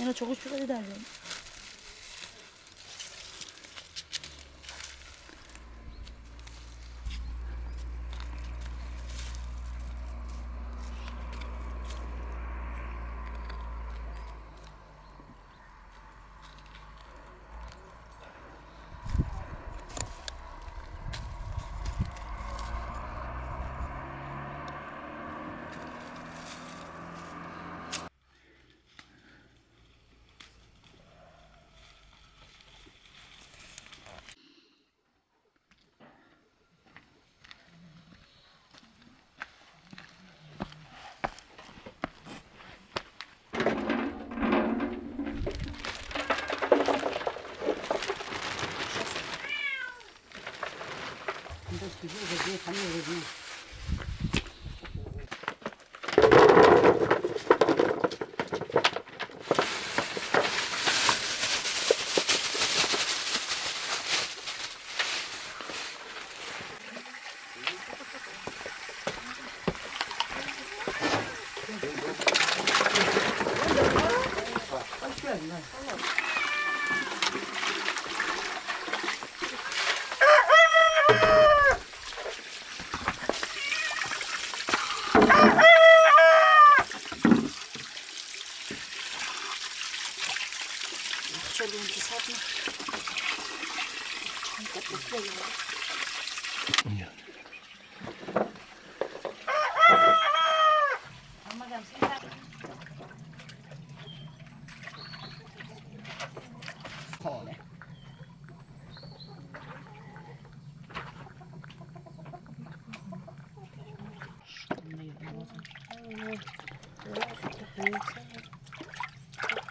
내가 저거 싶어서 달려. 이게 반려거든. Çoluğuncu satma.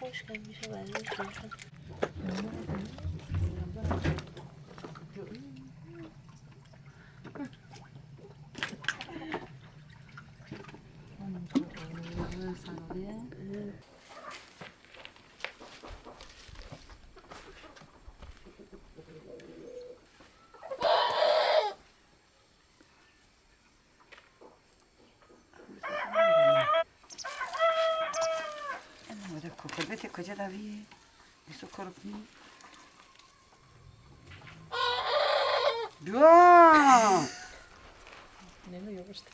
Hoş gelmiş haberler. Korbete koca da bir su korkmuyor. Dur. Ne mi yok işte.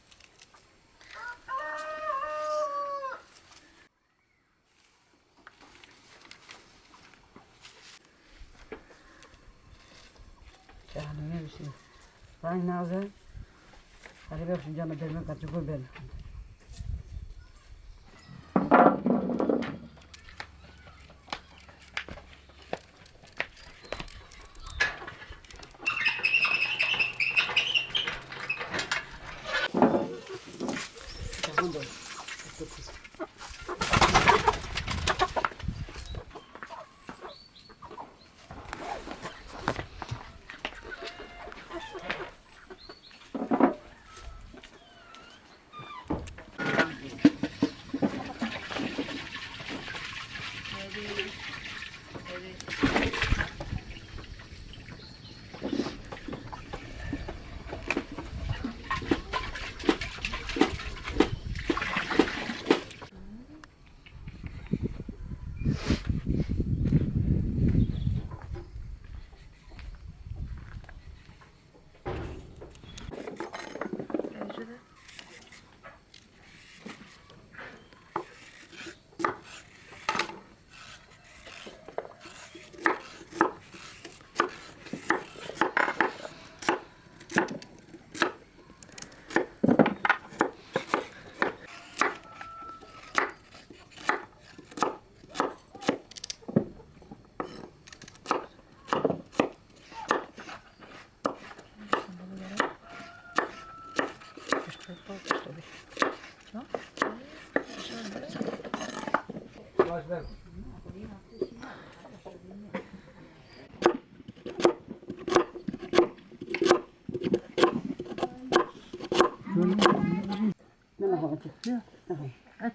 Canım ne bir şey. Ben nazar. Hadi bak şu canı vermek kaçı koy ben.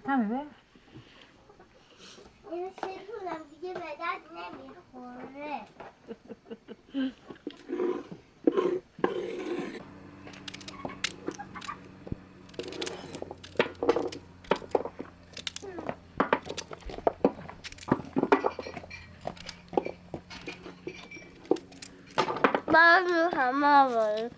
Tamam be. Ben hamam var.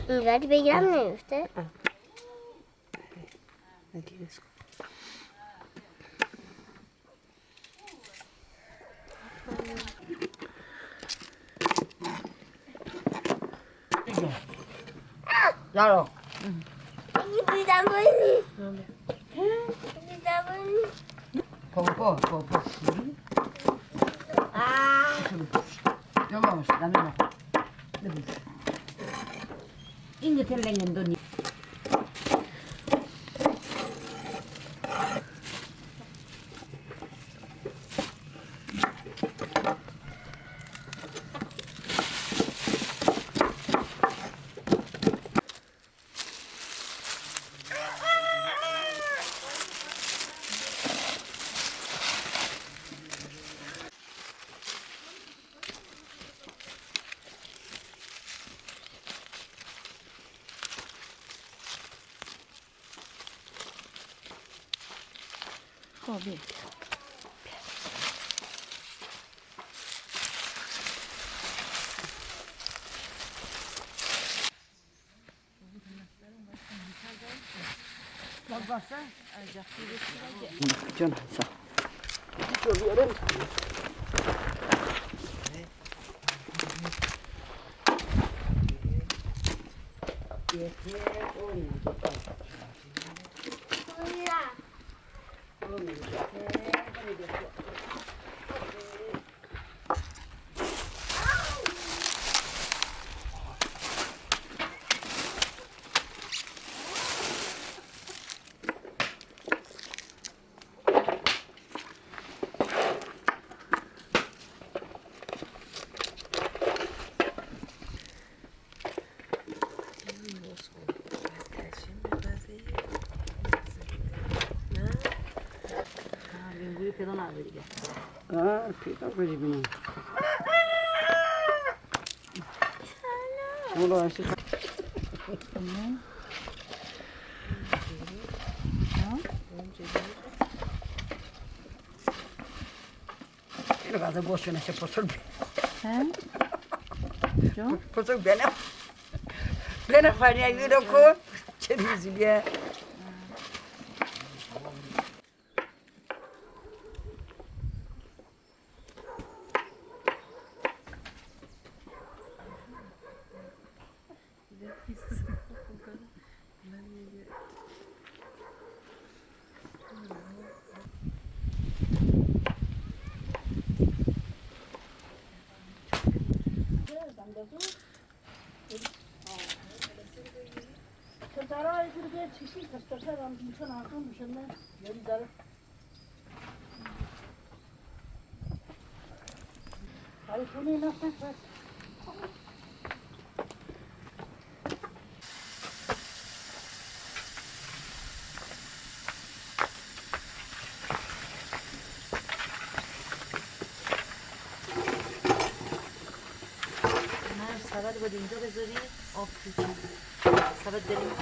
اینقدر بگیرم نمیفته. Yaro. Gidiyorum böyle. Gidiyorum böyle. Popo. Yavaş, dame. Ini telengen doni. Tabii. Bak baksana. Canım sağ. Soruyorum. Pickle così bene. Polo adesso. Io vado bosso ne se posso bene. Posso bene. Bene fare aiuto con. C'è di bene. باید اینجا بذاری آب توی سبت بریم.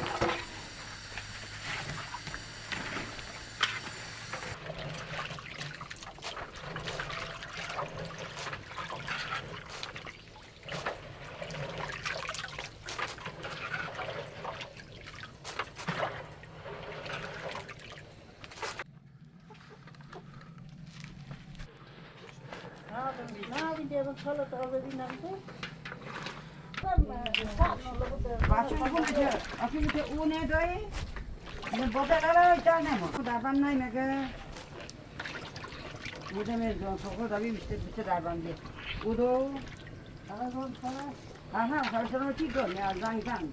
Aku itu une doi, ini bodoh kalau jangan mau. Aku dapat naik naga. Udah mereka sokor tapi mesti dapat dia. Udah, kalau aha, kalau sana tiga ni azang kan.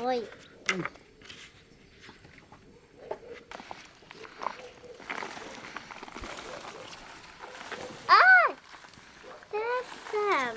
Oi. Ah! Desem.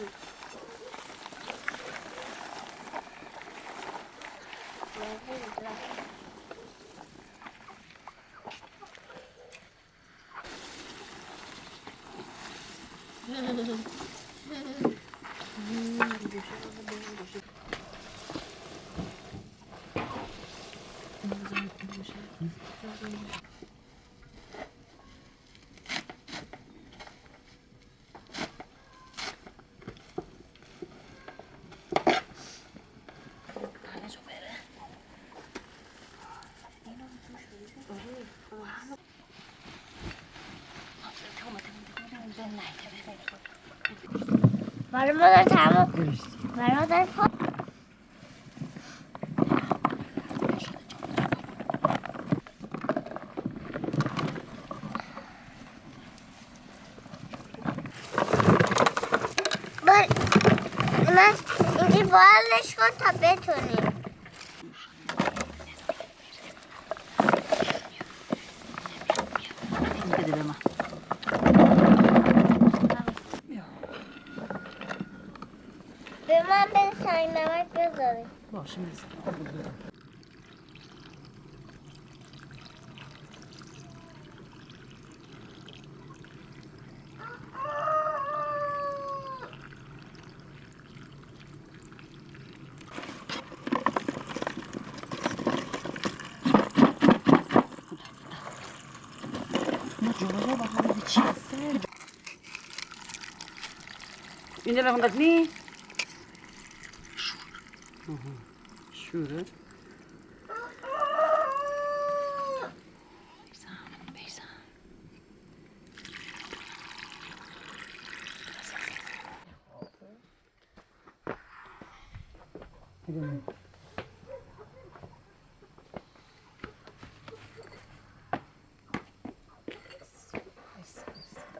Ramadan tamam. Ramadan falan. من اینجوری بالش کن تا بتونیم. به من به سنگ نمک بذاری. باشه میزنم. اینجا بخوندک نی؟ شوره بیزم